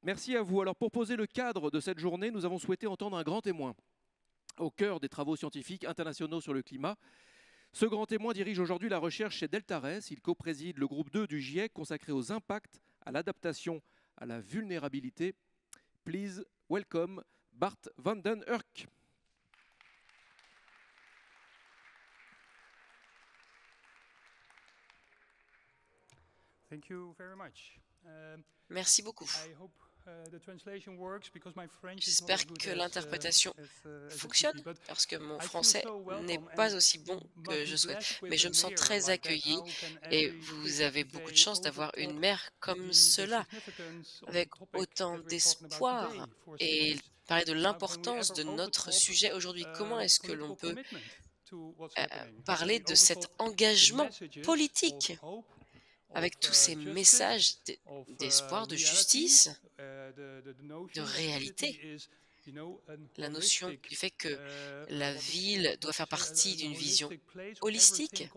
Merci à vous. Alors pour poser le cadre de cette journée, nous avons souhaité entendre un grand témoin au cœur des travaux scientifiques internationaux sur le climat. Ce grand témoin dirige aujourd'hui la recherche chez Deltares. Il co-préside le groupe 2 du GIEC consacré aux impacts, à l'adaptation, à la vulnérabilité. Please welcome Bart van den Hurk. Merci beaucoup. J'espère que l'interprétation fonctionne, parce que mon français n'est pas aussi bon que je souhaite. Mais je me sens très accueilli et vous avez beaucoup de chance d'avoir une mère comme cela, avec autant d'espoir et parler de l'importance de notre sujet aujourd'hui. Comment est-ce que l'on peut parler de cet engagement politique avec tous ces messages d'espoir, de justice, de réalité, la notion du fait que la ville doit faire partie d'une vision holistique,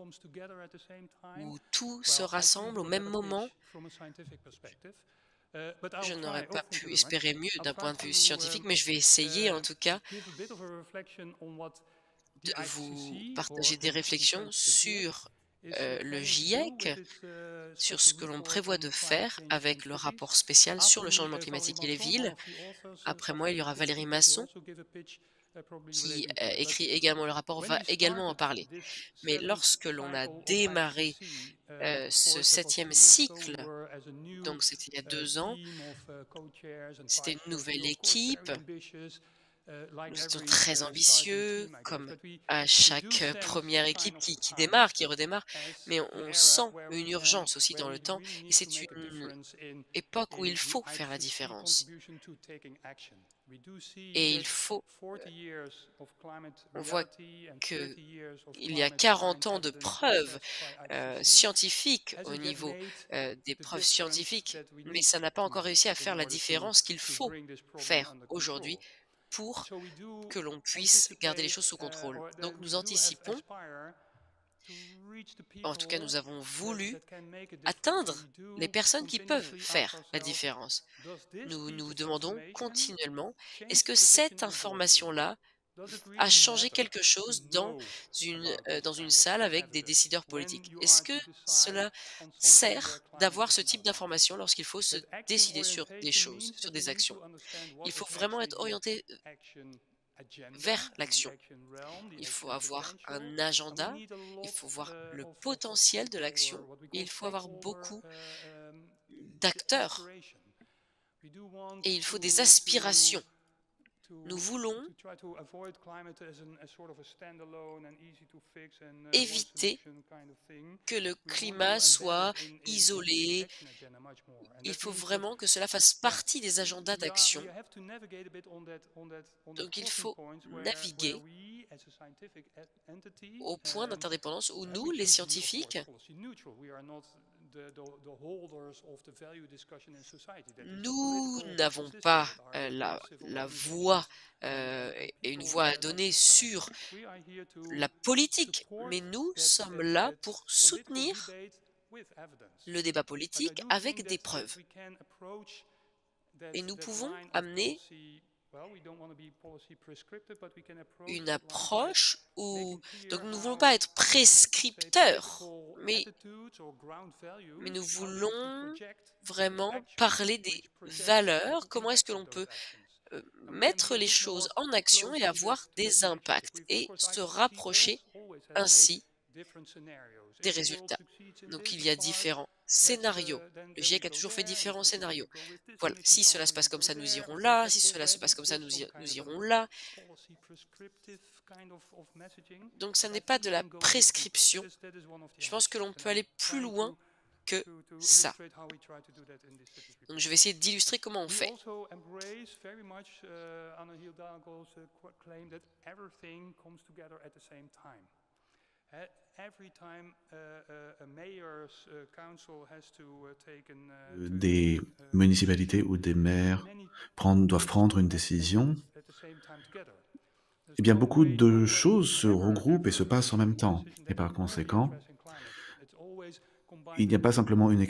où tout se rassemble au même moment. Je n'aurais pas pu espérer mieux d'un point de vue scientifique, mais je vais essayer en tout cas de vous partager des réflexions sur le GIEC, sur ce que l'on prévoit de faire avec le rapport spécial sur le changement climatique et les villes. Après moi, il y aura Valérie Masson, qui écrit également le rapport, va également en parler. Mais lorsque l'on a démarré ce 7e cycle, donc c'était il y a 2 ans, c'était une nouvelle équipe. Nous étions très ambitieux, comme à chaque première équipe qui démarre, qui redémarre, mais on sent une urgence aussi dans le temps, et c'est une époque où il faut faire la différence. Et il faut, on voit qu'il y a 40 ans de preuves scientifiques au niveau des preuves scientifiques, mais ça n'a pas encore réussi à faire la différence qu'il faut faire aujourd'hui pour que l'on puisse garder les choses sous contrôle. Donc nous anticipons, en tout cas nous avons voulu atteindre les personnes qui peuvent faire la différence. Nous nous demandons continuellement, est-ce que cette information-là a changé quelque chose dans une salle avec des décideurs politiques? Est-ce que cela sert d'avoir ce type d'information lorsqu'il faut se décider sur des choses, sur des actions? Il faut vraiment être orienté vers l'action. Il faut avoir un agenda, il faut voir le potentiel de l'action, et il faut avoir beaucoup d'acteurs, et il faut des aspirations. Nous voulons éviter que le climat soit isolé. Il faut vraiment que cela fasse partie des agendas d'action. Donc il faut naviguer au point d'interdépendance où nous, les scientifiques, nous n'avons pas la voix et une voix à donner sur la politique, mais nous sommes là pour soutenir le débat politique avec des preuves. Et nous pouvons amener une approche où, donc nous ne voulons pas être prescripteurs, mais nous voulons vraiment parler des valeurs, comment est-ce que l'on peut mettre les choses en action et avoir des impacts et se rapprocher ainsi des résultats. Donc il y a différents scénarios. Le GIEC a toujours fait différents scénarios. Voilà, si cela se passe comme ça, nous irons là. Si cela se passe comme ça, nous irons là. Donc ça n'est pas de la prescription. Je pense que l'on peut aller plus loin que ça. Donc je vais essayer d'illustrer comment on fait. Des municipalités ou des maires doivent prendre une décision, eh bien beaucoup de choses se regroupent et se passent en même temps. Et par conséquent, il n'y a pas simplement une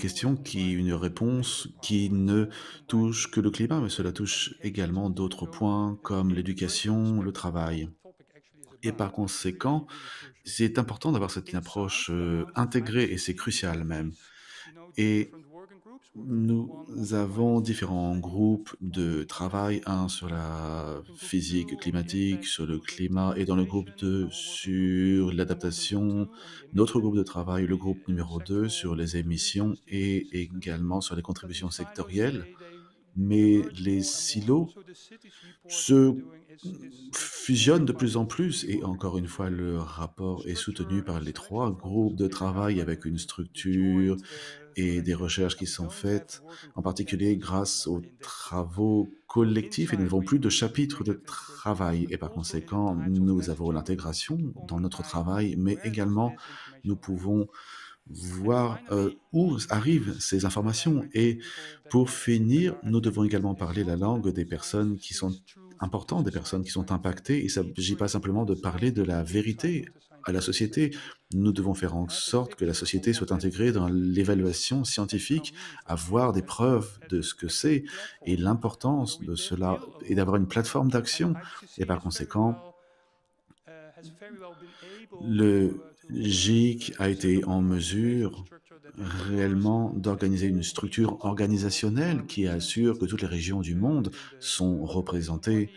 réponse qui ne touche que le climat, mais cela touche également d'autres points comme l'éducation, le travail. Et par conséquent, c'est important d'avoir cette approche intégrée et c'est crucial même. Et nous avons différents groupes de travail, un sur la physique climatique, sur le climat, et dans le groupe 2 sur l'adaptation. Notre groupe de travail, le groupe numéro 2 sur les émissions et également sur les contributions sectorielles. Mais les silos se fusionnent de plus en plus et encore une fois, le rapport est soutenu par les 3 groupes de travail avec une structure et des recherches qui sont faites, en particulier grâce aux travaux collectifs et nous n'avons plus de chapitres de travail et par conséquent, nous avons l'intégration dans notre travail, mais également nous pouvons voir où arrivent ces informations. Et pour finir, nous devons également parler la langue des personnes qui sont importantes, des personnes qui sont impactées. Il ne s'agit pas simplement de parler de la vérité à la société. Nous devons faire en sorte que la société soit intégrée dans l'évaluation scientifique, avoir des preuves de ce que c'est et l'importance de cela et d'avoir une plateforme d'action. Et par conséquent, le GIC a été en mesure réellement d'organiser une structure organisationnelle qui assure que toutes les régions du monde sont représentées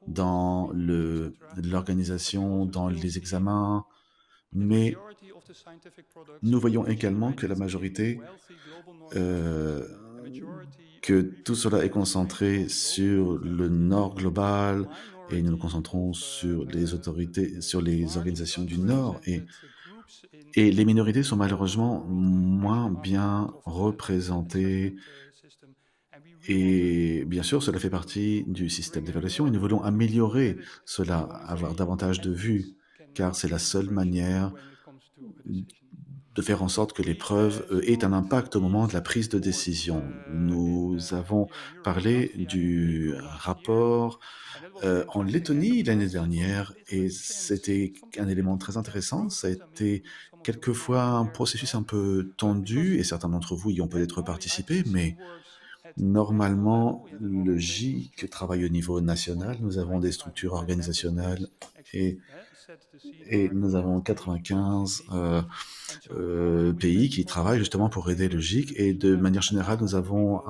dans l'organisation, dans les examens, mais nous voyons également que la majorité, euh, que tout cela est concentré sur le Nord global et nous nous concentrons sur les autorités, sur les organisations du Nord et les minorités sont malheureusement moins bien représentées et bien sûr cela fait partie du système d'évaluation et nous voulons améliorer cela, avoir davantage de vues car c'est la seule manière de faire en sorte que les preuves aient un impact au moment de la prise de décision. Nous avons parlé du rapport en Lettonie l'année dernière et c'était un élément très intéressant. Ça a été quelquefois un processus un peu tendu et certains d'entre vous y ont peut-être participé, mais normalement, le GIC travaille au niveau national. Nous avons des structures organisationnelles et, et nous avons 95 pays qui travaillent justement pour aider le GIC et de manière générale, nous avons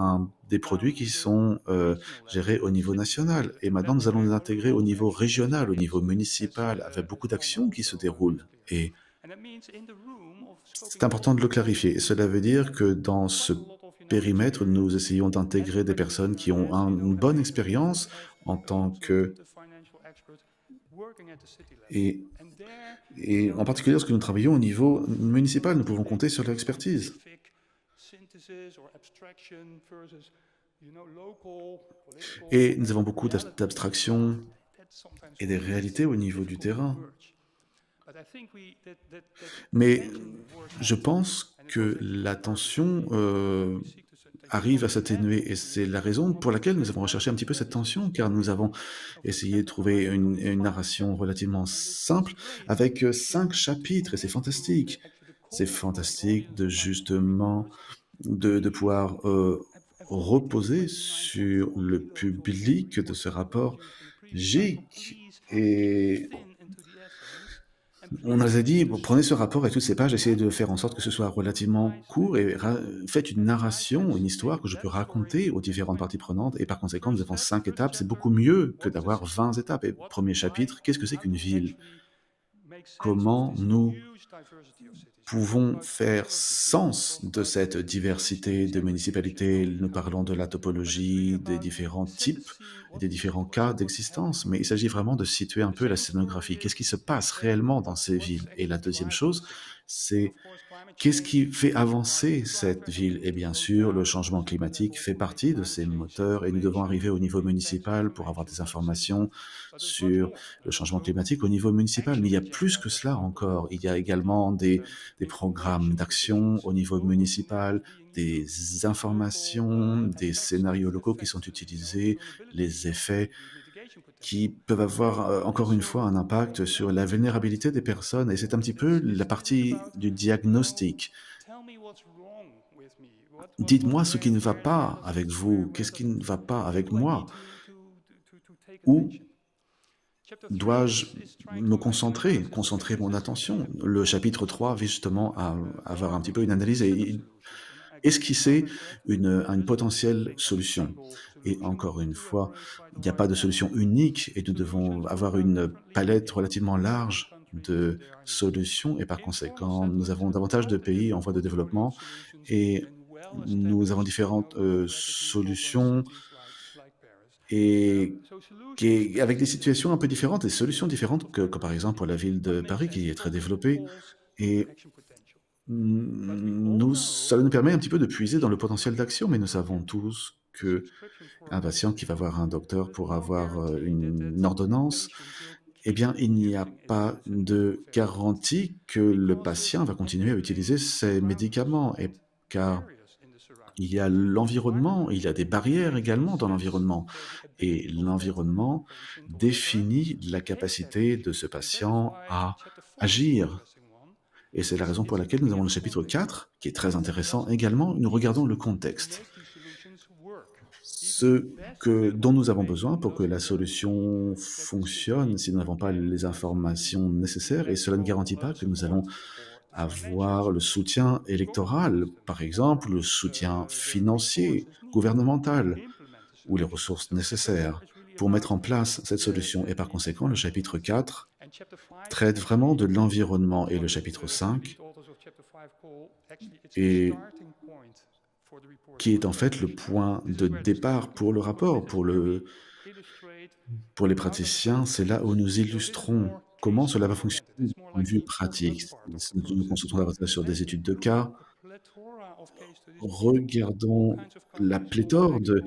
des produits qui sont gérés au niveau national et maintenant nous allons les intégrer au niveau régional, au niveau municipal, avec beaucoup d'actions qui se déroulent et c'est important de le clarifier. Cela veut dire que dans ce périmètre, nous essayons d'intégrer des personnes qui ont une bonne expérience en tant que et en particulier lorsque nous travaillons au niveau municipal, nous pouvons compter sur leur expertise. Et nous avons beaucoup d'abstractions et des réalités au niveau du terrain. Mais je pense que la tension arrive à s'atténuer et c'est la raison pour laquelle nous avons recherché un petit peu cette tension car nous avons essayé de trouver une narration relativement simple avec 5 chapitres et c'est fantastique. C'est fantastique de justement de pouvoir reposer sur le public de ce rapport GIC et on nous a dit, bon, prenez ce rapport et toutes ces pages, essayez de faire en sorte que ce soit relativement court et faites une narration, une histoire que je peux raconter aux différentes parties prenantes. Et par conséquent, nous avons 5 étapes. C'est beaucoup mieux que d'avoir 20 étapes. Et premier chapitre, qu'est-ce que c'est qu'une ville? Comment nous pouvons faire sens de cette diversité de municipalités. Nous parlons de la topologie, des différents types, des différents cas d'existence, mais il s'agit vraiment de situer un peu la scénographie. Qu'est-ce qui se passe réellement dans ces villes? Et la deuxième chose, c'est qu'est-ce qui fait avancer cette ville? Et bien sûr, le changement climatique fait partie de ces moteurs et nous devons arriver au niveau municipal pour avoir des informations sur le changement climatique au niveau municipal. Mais il y a plus que cela encore. Il y a également des programmes d'action au niveau municipal, des informations, des scénarios locaux qui sont utilisés, les effets qui peuvent avoir encore une fois un impact sur la vulnérabilité des personnes. Et c'est un petit peu la partie du diagnostic. Dites-moi ce qui ne va pas avec vous, qu'est-ce qui ne va pas avec moi? Où dois-je me concentrer mon attention? Le chapitre 3 vise justement à avoir un petit peu une analyse et esquisser une potentielle solution. Et encore une fois, il n'y a pas de solution unique et nous devons avoir une palette relativement large de solutions et par conséquent, nous avons davantage de pays en voie de développement et nous avons différentes, solutions et avec des situations un peu différentes, des solutions différentes que par exemple pour la ville de Paris qui est très développée et cela nous permet un petit peu de puiser dans le potentiel d'action, mais nous savons tous qu'un patient qui va voir un docteur pour avoir, une ordonnance, eh bien, il n'y a pas de garantie que le patient va continuer à utiliser ces médicaments et car il y a l'environnement, il y a des barrières également dans l'environnement et l'environnement définit la capacité de ce patient à agir. Et c'est la raison pour laquelle nous avons le chapitre 4, qui est très intéressant également. Nous regardons le contexte. Dont nous avons besoin pour que la solution fonctionne si nous n'avons pas les informations nécessaires et cela ne garantit pas que nous allons avoir le soutien électoral, par exemple, le soutien financier, gouvernemental ou les ressources nécessaires pour mettre en place cette solution. Et par conséquent, le chapitre 4 traite vraiment de l'environnement et le chapitre 5 et qui est en fait le point de départ pour le rapport, pour les praticiens, c'est là où nous illustrons comment cela va fonctionner d'un point de vue pratique. Nous nous concentrons davantage sur des études de cas. Regardons la pléthore de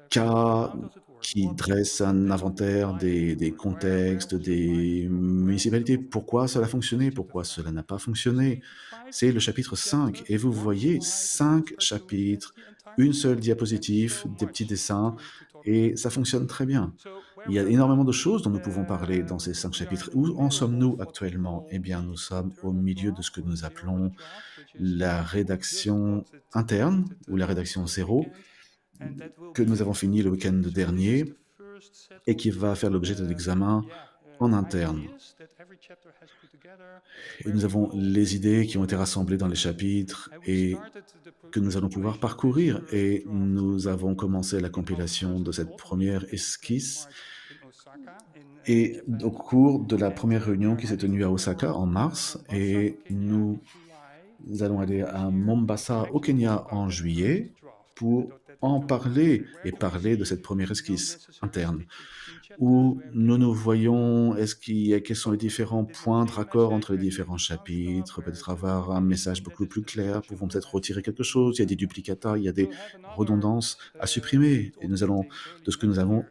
cas qui dressent un inventaire des contextes, des municipalités. Pourquoi cela a fonctionné? Pourquoi cela n'a pas fonctionné? C'est le chapitre 5 et vous voyez 5 chapitres, une seule diapositive, des petits dessins et ça fonctionne très bien. Il y a énormément de choses dont nous pouvons parler dans ces 5 chapitres. Où en sommes-nous actuellement? Eh bien, nous sommes au milieu de ce que nous appelons la rédaction interne ou la rédaction 0 que nous avons fini le week-end dernier et qui va faire l'objet d'un examen en interne. Et nous avons les idées qui ont été rassemblées dans les chapitres et que nous allons pouvoir parcourir. Et nous avons commencé la compilation de cette première esquisse et au cours de la première réunion qui s'est tenue à Osaka en mars et nous allons aller à Mombasa au Kenya en juillet pour en parler et parler de cette première esquisse interne où nous nous voyons, quels sont les différents points de raccord entre les différents chapitres, peut-être avoir un message beaucoup plus clair, pouvons peut-être retirer quelque chose, il y a des duplicata, il y a des redondances à supprimer. Et nous allons, de ce que nous avons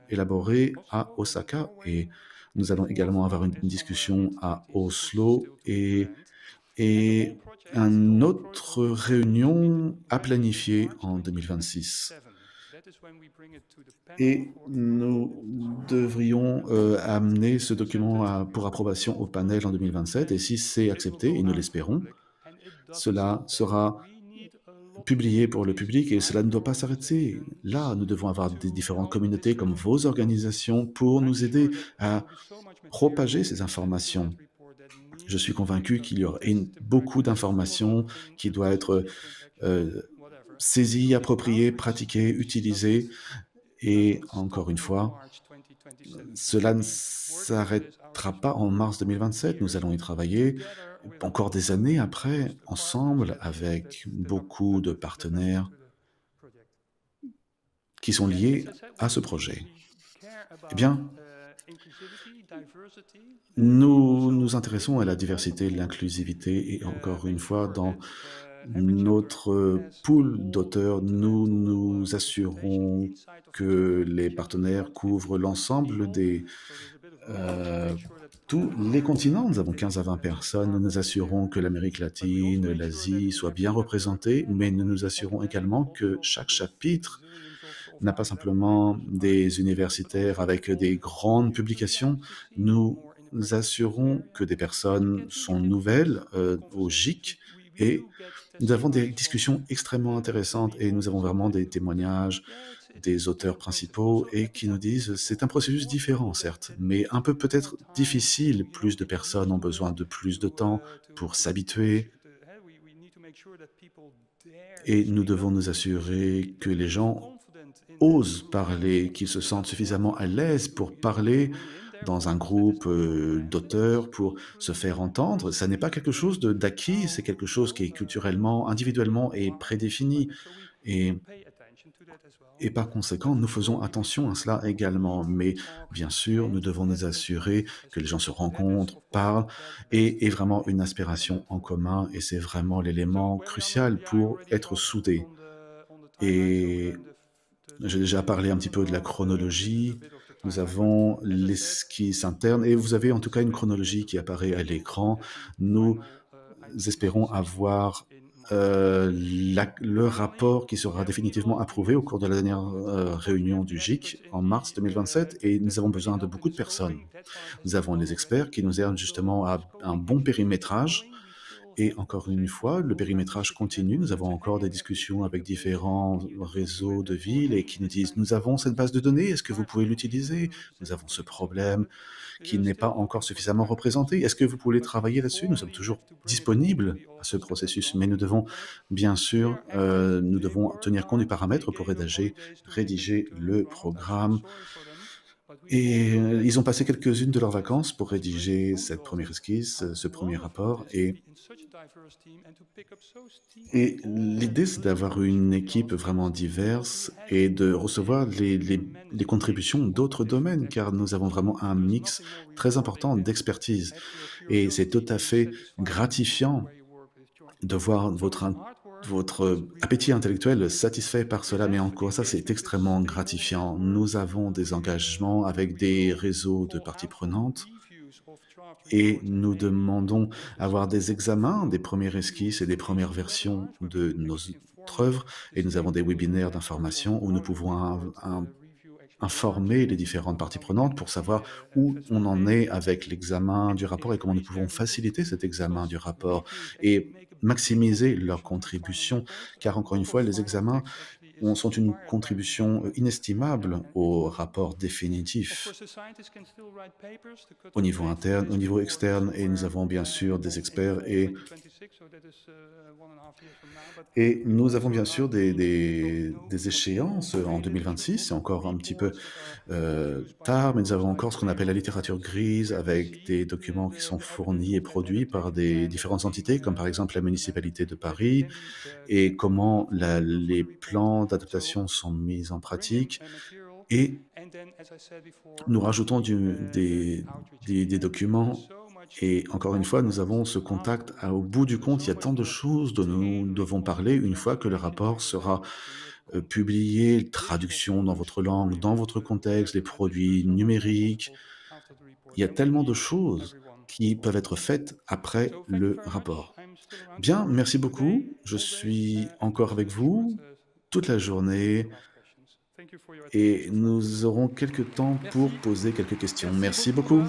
élaboré à Osaka, et nous allons également avoir une discussion à Oslo et une autre réunion à planifier en 2026. Et nous devrions amener ce document pour approbation au panel en 2027. Et si c'est accepté, et nous l'espérons, cela sera publié pour le public et cela ne doit pas s'arrêter. Là, nous devons avoir des différentes communautés comme vos organisations pour nous aider à propager ces informations. Je suis convaincu qu'il y aura beaucoup d'informations qui doivent être saisies, appropriées, pratiquées, utilisées. Et encore une fois, cela ne s'arrêtera pas en mars 2027. Nous allons y travailler encore des années après, ensemble, avec beaucoup de partenaires qui sont liés à ce projet. Eh bien, nous nous intéressons à la diversité, l'inclusivité et encore une fois, dans notre pool d'auteurs, nous nous assurons que les partenaires couvrent l'ensemble tous les continents. Nous avons 15 à 20 personnes. Nous nous assurons que l'Amérique latine, l'Asie soient bien représentées, mais nous nous assurons également que chaque chapitre n'a pas simplement des universitaires avec des grandes publications. Nous assurons que des personnes sont nouvelles au GIC Et nous avons des discussions extrêmement intéressantes et nous avons vraiment des témoignages des auteurs principaux et qui nous disent c'est un processus différent, certes, mais un peu peut-être difficile. Plus de personnes ont besoin de plus de temps pour s'habituer et nous devons nous assurer que les gens osent parler, qu'ils se sentent suffisamment à l'aise pour parler dans un groupe d'auteurs, pour se faire entendre. Ça n'est pas quelque chose d'acquis, c'est quelque chose qui est culturellement, individuellement et prédéfini. Et et par conséquent, nous faisons attention à cela également. Mais bien sûr, nous devons nous assurer que les gens se rencontrent, parlent et aient vraiment une aspiration en commun. Et c'est vraiment l'élément crucial pour être soudés. Et j'ai déjà parlé un petit peu de la chronologie. Nous avons l'esquisse interne et vous avez en tout cas une chronologie qui apparaît à l'écran. Nous espérons avoir le rapport qui sera définitivement approuvé au cours de la dernière réunion du GIC en mars 2027 et nous avons besoin de beaucoup de personnes. Nous avons les experts qui nous aident justement à un bon périmétrage et encore une fois, le périmétrage continue. Nous avons encore des discussions avec différents réseaux de villes et qui nous disent: «Nous avons cette base de données, est-ce que vous pouvez l'utiliser? Nous avons ce problème qui n'est pas encore suffisamment représenté. Est-ce que vous pouvez travailler là-dessus?» Nous sommes toujours disponibles à ce processus, mais nous devons bien sûr, nous devons tenir compte des paramètres pour rédiger le programme et ils ont passé quelques-unes de leurs vacances pour rédiger cette première esquisse, ce premier rapport et l'idée, c'est d'avoir une équipe vraiment diverse et de recevoir les contributions d'autres domaines, car nous avons vraiment un mix très important d'expertise et c'est tout à fait gratifiant de voir votre appétit intellectuel satisfait par cela, mais encore ça, c'est extrêmement gratifiant. Nous avons des engagements avec des réseaux de parties prenantes et nous demandons avoir des examens, des premières esquisses et des premières versions de notre œuvre et nous avons des webinaires d'information où nous pouvons informer les différentes parties prenantes pour savoir où on en est avec l'examen du rapport et comment nous pouvons faciliter cet examen du rapport et maximiser leur contribution, car encore une fois, les examens sont une contribution inestimable au rapport définitif au niveau interne, au niveau externe, et nous avons bien sûr des experts et nous avons bien sûr des échéances en 2026, c'est encore un petit peu tard, mais nous avons encore ce qu'on appelle la littérature grise avec des documents qui sont fournis et produits par des différentes entités, comme par exemple la municipalité de Paris, et comment les plans d'adaptation sont mis en pratique. Et nous rajoutons des documents et encore une fois, nous avons ce contact au bout du compte. Il y a tant de choses dont nous devons parler une fois que le rapport sera publié, traduction dans votre langue, dans votre contexte, les produits numériques. Il y a tellement de choses qui peuvent être faites après le rapport. Bien, merci beaucoup. Je suis encore avec vous toute la journée et nous aurons quelques temps pour poser quelques questions. Merci beaucoup.